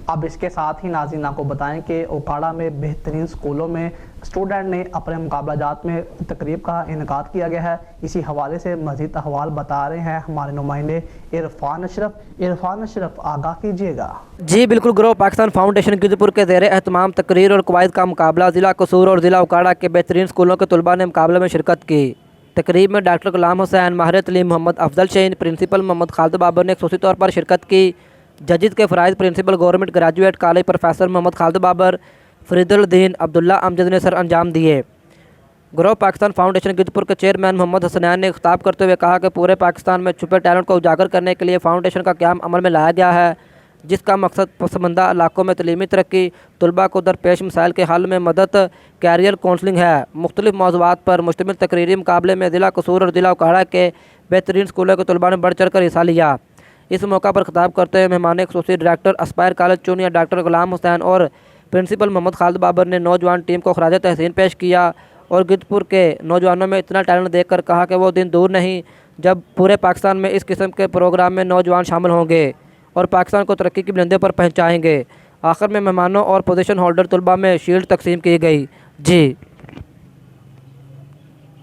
اب اس کے ساتھ ہی ناظرین آپ کو بتائیں کہ اوکاڑا میں بہترین سکولوں میں اسٹوڈنٹ نے اپنے مقابلہ جات میں تقریب کا انعقاد کیا گیا ہے۔ اسی حوالے سے مزید احوال بتا رہے ہیں ہمارے نمائندے عرفان اشرف، آگاہ کیجیے گا۔ جی بالکل، گروہ پاکستان فاؤنڈیشن گدپور کے زیر اہتمام تقریر اور قواعد کا مقابلہ ضلع قصور اور ضلع اوکاڑا کے بہترین سکولوں کے طلباء نے مقابلے میں شرکت کی۔ تقریب میں ڈاکٹر غلام حسین، ماہر تعلیم محمد افضل شہین، پرنسپل محمد خالد بابر نے خصوصی طور پر شرکت کی۔ ججز کے فرائض principal government graduate college professor Muhammad Khalid Babar, Farid Uddin Abdullah امجد نے سر انجام دیے۔ گروہ پاکستان فاؤنڈیشن گدپور کے چیئرمین محمد حسنین نے خطاب کرتے ہوئے کہا کہ پورے پاکستان میں چھپے ٹیلنٹ کو اجاگر کرنے کے لیے فاؤنڈیشن کا قیام عمل میں لایا گیا ہے، جس کا مقصد پسماندہ علاقوں میں تعلیمی ترقی، طلباء کو درپیش مسائل کے حل میں مدد، کیریئر کونسلنگ ہے۔ مختلف موضوعات پر مشتمل تقریری مقابلے میں ضلع قصور اور ضلع اوکاڑا کے بہترین سکولوں کے طلباء نے بڑھ چڑھ کر حصہ لیا۔ اس موقع پر خطاب کرتے ہوئے مہمان خصوصی ڈائریکٹر اسپائر کالج چونیا ڈاکٹر غلام حسین اور پرنسپل محمد خالد بابر نے نوجوان ٹیم کو خراج تحسین پیش کیا اور گدپور کے نوجوانوں میں اتنا ٹیلنٹ دیکھ کر کہا کہ وہ دن دور نہیں جب پورے پاکستان میں اس قسم کے پروگرام میں نوجوان شامل ہوں گے اور پاکستان کو ترقی کی بلندیوں پر پہنچائیں گے۔ آخر میں مہمانوں اور پوزیشن ہولڈر طلباء میں شیلڈ تقسیم کی گئی۔ جی